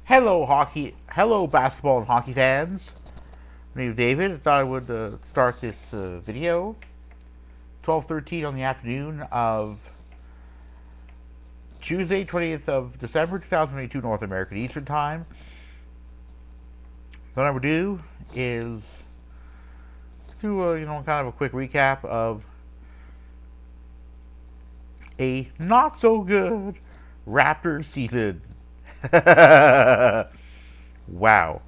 Hello basketball and hockey fans. My name is David. I thought I would start this video. 12:13 on the afternoon of Tuesday, 20th of December, 2022, North American Eastern Time. What I would do is do kind of a quick recap of a not so good Raptors season. Wow.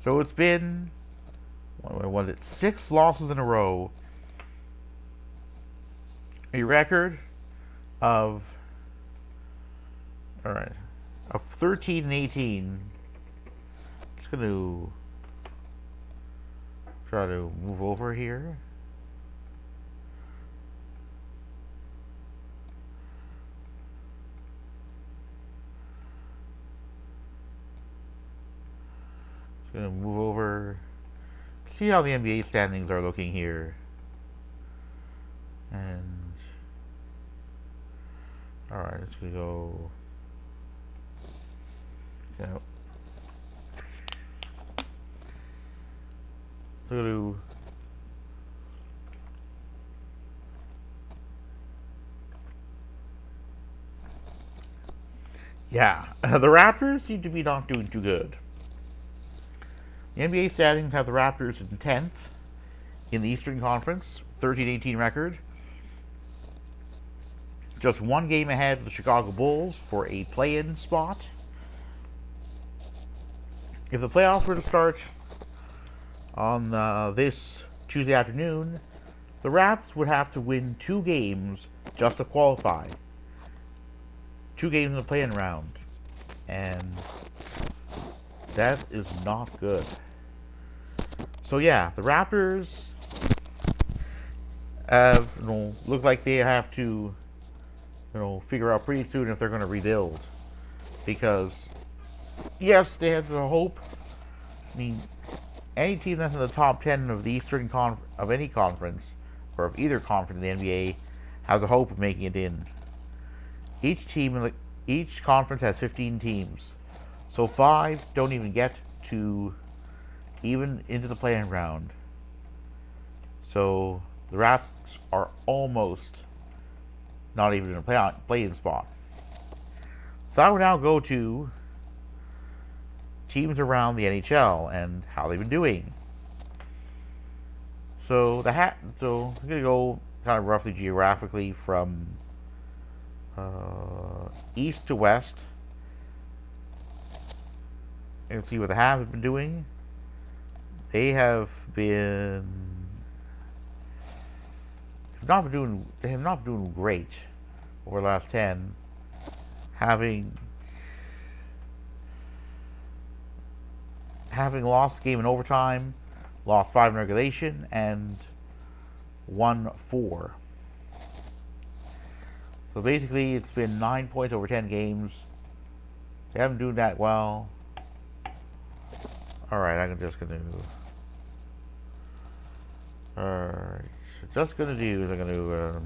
So it's been, what was it, 6 losses in a row. A record of, alright, of 13 and 18. Just going to try to move over here. Gonna move over, see how the NBA standings are looking here, and all right, let's go. So, yeah, the Raptors seem to be not doing too good. The NBA standings have the Raptors in 10th in the Eastern Conference, 13-18 record. Just one game ahead of the Chicago Bulls for a play-in spot. If the playoffs were to start on this Tuesday afternoon, the Raps would have to win 2 games just to qualify. 2 games in the play-in round. And that is not good. So yeah, the Raptors look like they have to, figure out pretty soon if they're going to rebuild. Because yes, they have the hope. I mean, any team that's in the top 10 of the Eastern of any conference or of either conference in the NBA has a hope of making it in. Each conference has 15 teams. So 5 don't even get to even into the play-in round. So the Raps are almost not even in a play-in spot. So I would now go to teams around the NHL and how they've been doing. So so I'm gonna go kind of roughly geographically from east to west. And see what the Habs have been doing. They have not been doing great over the last 10, having lost a game in overtime, lost 5 in regulation, and won 4. So basically, it's been 9 points over 10 games. They haven't doing that well. Alright, I'm just gonna do is I'm gonna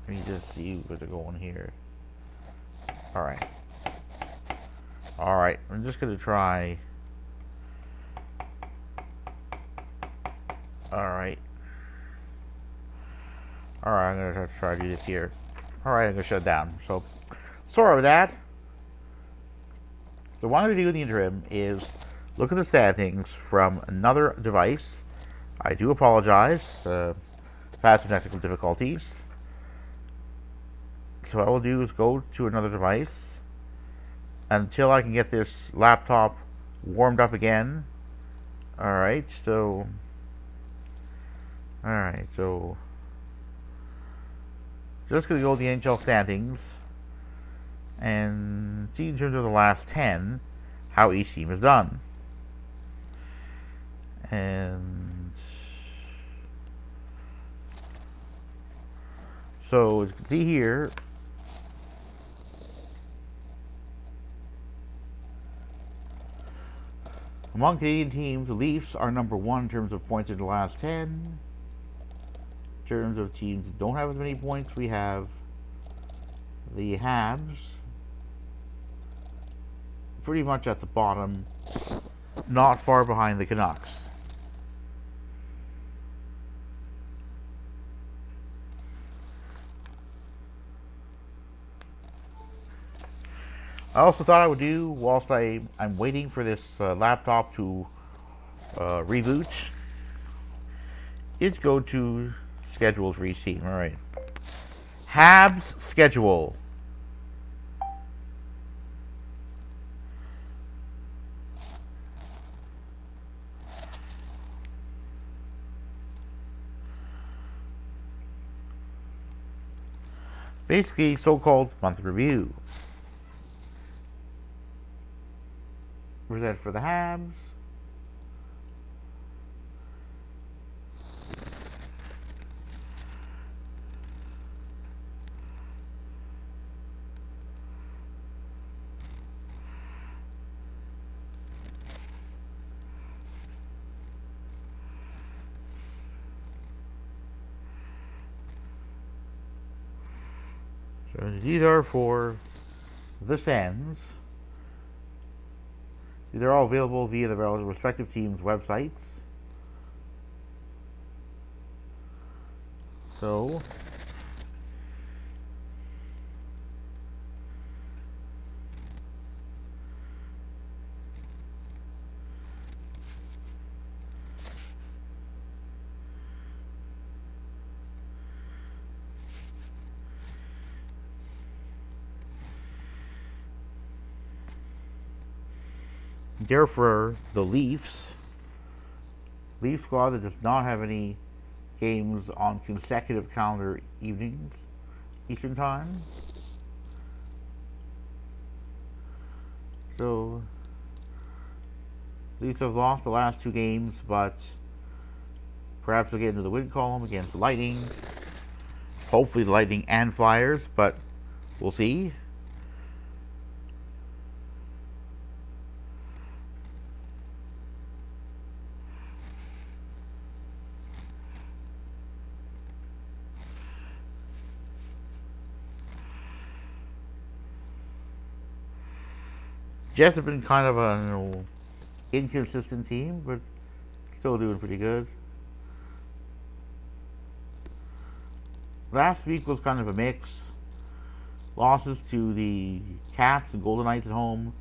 let me just see where they're going here. Alright. Alright, I'm just gonna try. Alright. Alright, I'm gonna try to do this here. Alright, I'm gonna shut it down. So, sorry about that. So what I'm going to do in the interim is look at the standings from another device. I do apologize. I've had some technical difficulties. So what I will do is go to another device until I can get this laptop warmed up again. Alright, so just going to go to the NHL standings and see in terms of the last 10 how each team has done. And so as you can see here, among Canadian teams, the Leafs are number 1 in terms of points in the last 10. In terms of teams that don't have as many points, we have the Habs pretty much at the bottom, not far behind the Canucks. I also thought I would do, whilst I'm waiting for this laptop to reboot, is go to schedules for each team. Alright. Habs schedule. Basically, so-called month review. Present for the Habs. So these are for the Sens. These are all available via the respective teams' websites. So therefore, the Leafs squad that does not have any games on consecutive calendar evenings, Eastern Time. So, Leafs have lost the last two games, but perhaps they'll get into the win column against the Lightning. Hopefully the Lightning and Flyers, but we'll see. Jets have been kind of an inconsistent team, but still doing pretty good. Last week was kind of a mix. Losses to the Caps and Golden Knights at home,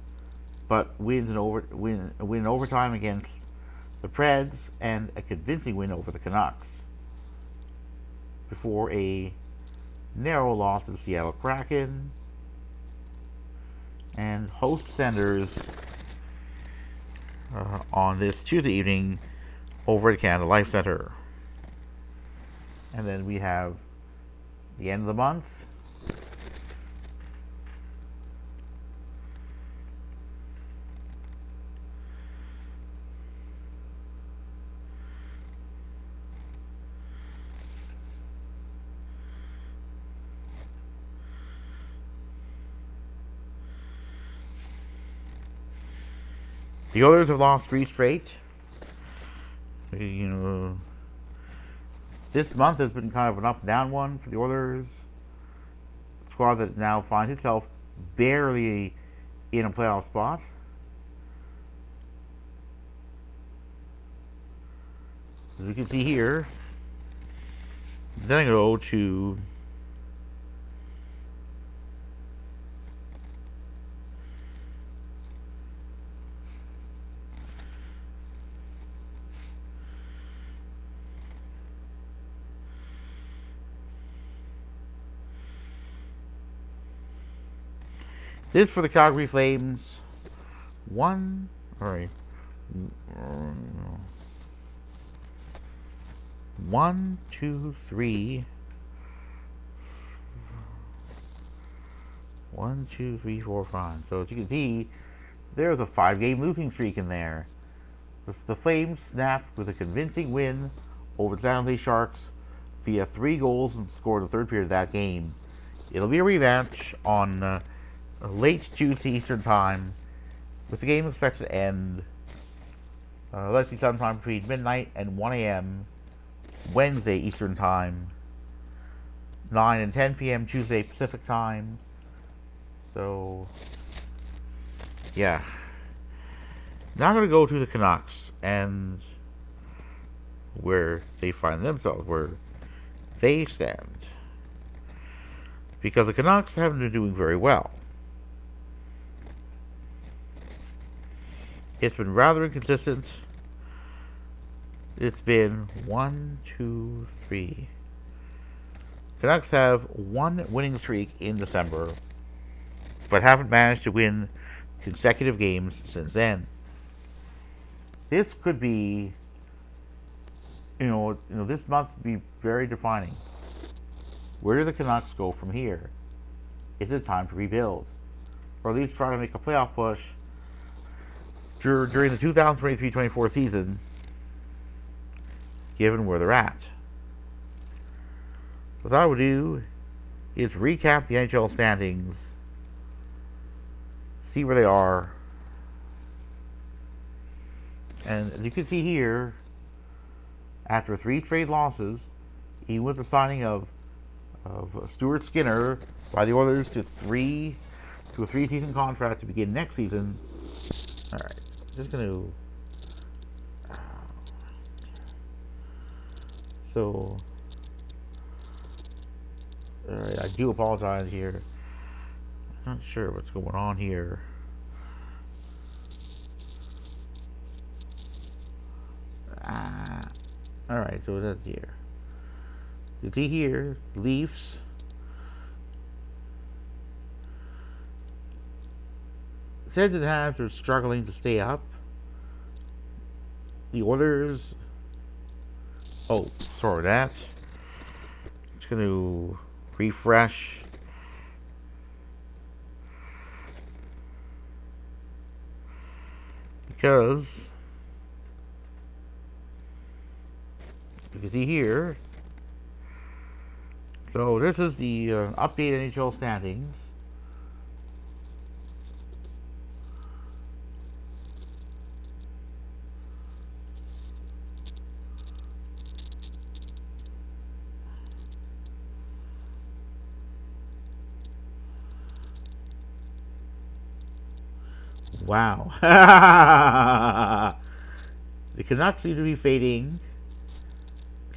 but win in overtime against the Preds, and a convincing win over the Canucks. Before a narrow loss to the Seattle Kraken, and host Senders on this Tuesday evening over at Canada Life Center. And then we have the end of the month. The Oilers have lost 3 straight. You know, this month has been kind of an up and down one for the Oilers. A squad that now finds itself barely in a playoff spot. As you can see here, then I go to this for the Calgary Flames. 1, 2, 3. 1, 2, 3, 4, 5. So as you can see, there's a 5-game losing streak in there. The Flames snapped with a convincing win over the San Jose Sharks via 3 goals and scored the third period of that game. It'll be a rematch on late Tuesday Eastern Time, with the game expected to end likely sometime between midnight and 1 a.m. Wednesday Eastern Time, 9 and 10 p.m. Tuesday Pacific Time, So, yeah. Now I'm going to go to the Canucks and where they find themselves, where they stand. Because the Canucks haven't been doing very well. It's been rather inconsistent. It's been 1, 2, 3. Canucks have one winning streak in December, but haven't managed to win consecutive games since then. This could be, this month would be very defining. Where do the Canucks go from here? Is it time to rebuild, or at least try to make a playoff push during the 2023-24 season, given where they're at? What I would do is recap the NHL standings, see where they are, and as you can see here, after 3 straight losses, even with the signing of Stuart Skinner by the Oilers to a 3-season contract to begin next season. All right, just gonna. So, all right, I do apologize here. I'm not sure what's going on here. All right, so that's here. You see here, Leafs. Sens and Habs are struggling to stay up. The Oilers. Oh, sorry, that. Just going to refresh. Because you can see here. So this is the updated NHL standings. Wow. The Canucks seem to be fading.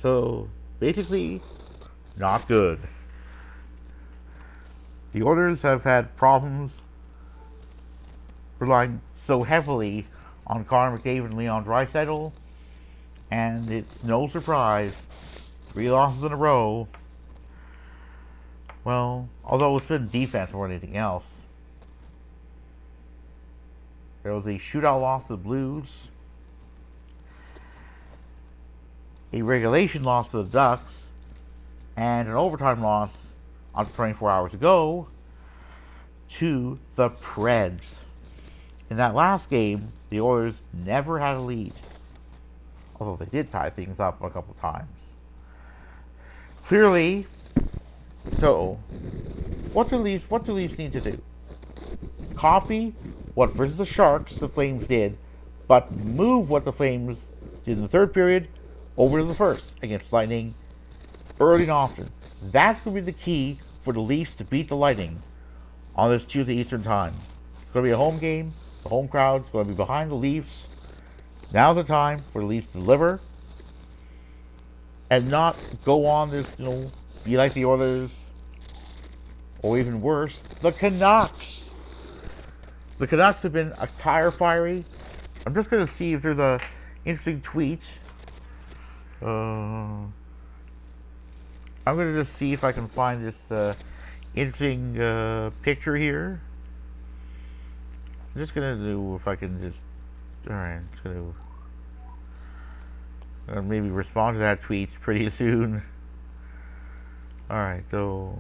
So basically, not good. The Oilers have had problems relying so heavily on Connor McDavid and Leon Draisaitl, and it's no surprise, 3 losses in a row. Well, although it's been defense more than anything else. There was a shootout loss to the Blues, a regulation loss to the Ducks, and an overtime loss on 24 hours ago to the Preds. In that last game, the Oilers never had a lead, although they did tie things up a couple times. Clearly, so what do Leafs need to do? Copy what versus the Sharks the Flames did, but move what the Flames did in the third period over to the first against Lightning early and often. That's going to be the key for the Leafs to beat the Lightning on this Tuesday Eastern time. It's going to be a home game. The home crowd's going to be behind the Leafs. Now's the time for the Leafs to deliver and not go on this, be like the Oilers, or even worse, the Canucks. The Canucks have been a tire fiery. I'm just going to see if there's a interesting tweet. I'm going to just see if I can find this interesting picture here. I'm just going to do, if I can just, alright, I'm just going to maybe respond to that tweet pretty soon. Alright, so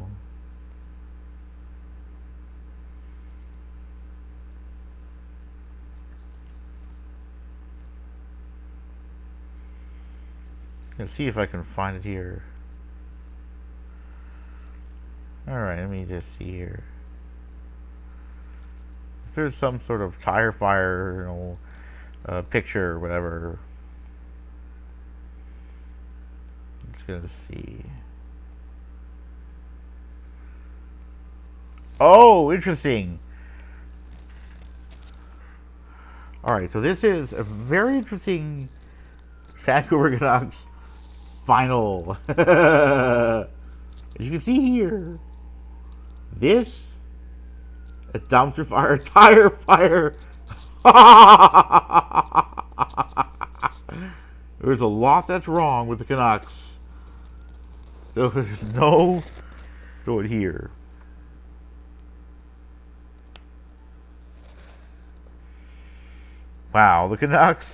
let's see if I can find it here. Alright, let me just see here. If there's some sort of tire fire, picture or whatever. I'm just gonna see. Oh, interesting. Alright, so this is a very interesting Vancouver Canucks final. As you can see here, this a dumpster fire, tire fire. There's a lot that's wrong with the Canucks. There's no do it here. Wow, the Canucks.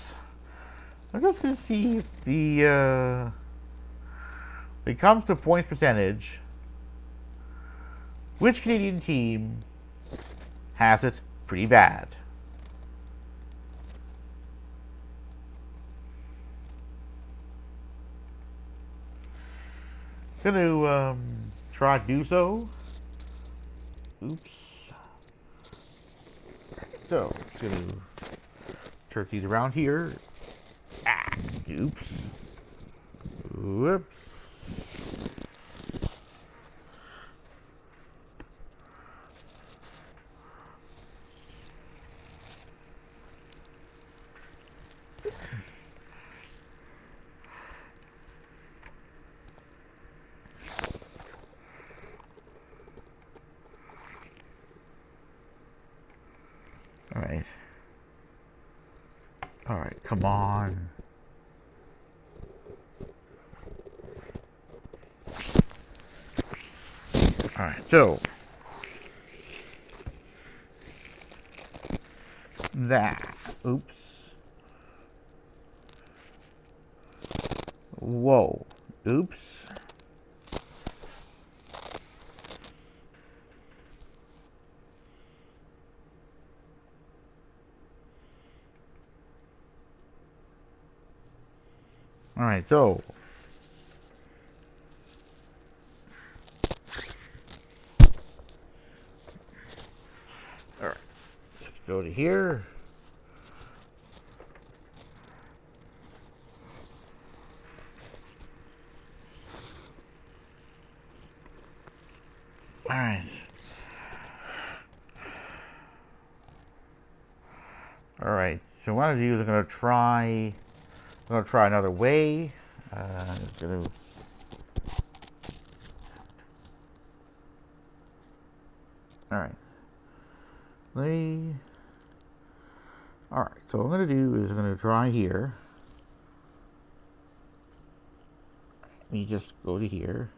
I'm just gonna see if when it comes to points percentage, which Canadian team has it pretty bad? Gonna try to do so. Oops. So, just gonna turn these around here. Ah, oops. Whoops. Alright. Alright, come on. Alright, so that. Oops. Whoa. Oops. Alright, so alright. Let's go to here. Alright. Alright, so what I'm gonna do is I'm gonna try another way. Just gonna Alright. Alright, so what I'm gonna do is I'm gonna try here. Let me just go to here.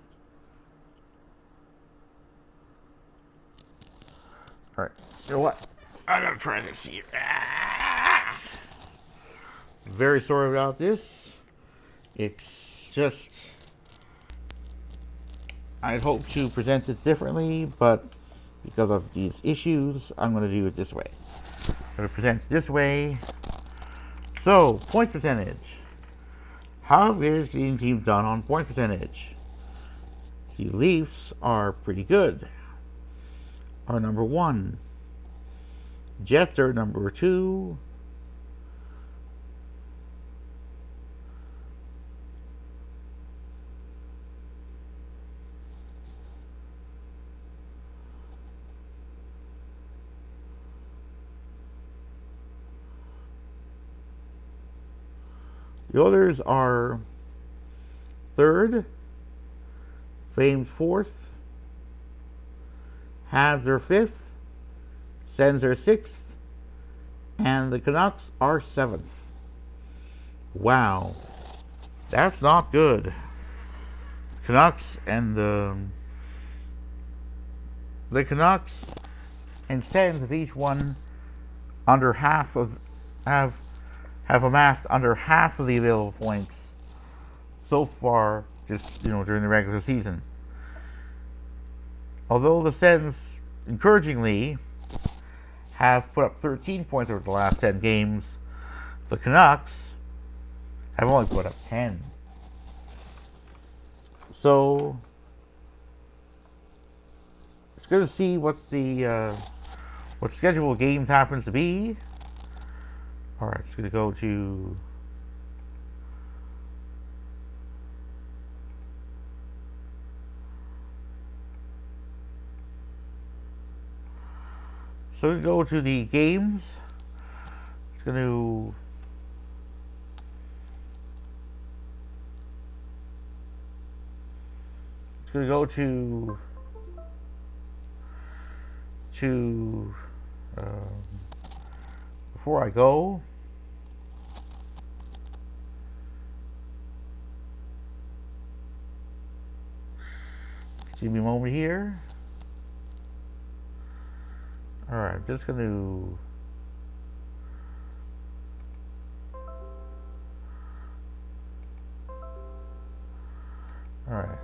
Alright, you know what? I'm gonna try this here. Ah! Very sorry about this. It's just I'd hoped to present it differently, but because of these issues, I'm going to do it this way. I'm going to present it this way. So, point percentage. How is the team done on point percentage? The Leafs are pretty good. Are number 1. Jets are number 2. The others are 3rd, Flames 4th, Habs are 5th, Sens are 6th, and the Canucks are 7th. Wow, that's not good. Canucks and the Canucks and Sens have each won under half of have amassed under half of the available points so far, just during the regular season. Although the Sens, encouragingly, have put up 13 points over the last 10 games, the Canucks have only put up 10. So it's good to see what the what schedule of games happens to be. Alright, it's going to go to So we go to the games. It's going to go to before I go, give me a moment here. Alright, I'm just going to alright.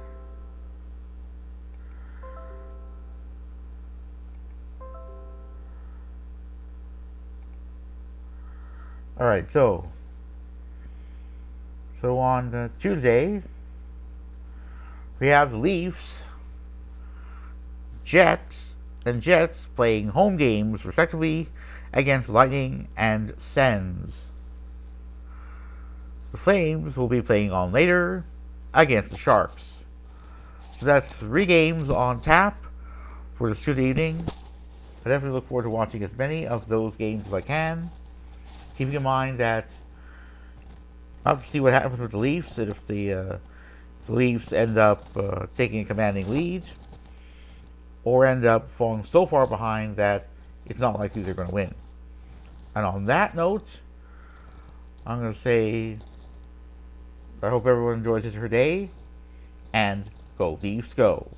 Alright, so on Tuesday, we have the Leafs, Jets playing home games respectively against Lightning and Sens. The Flames will be playing on later against the Sharks. So that's 3 games on tap for this Tuesday evening. I definitely look forward to watching as many of those games as I can. Keeping in mind that I'll have to see what happens with the Leafs, and if the Leafs end up taking a commanding lead, or end up falling so far behind that it's not likely they're going to win. And on that note, I'm going to say I hope everyone enjoys his or her day, and go Leafs go.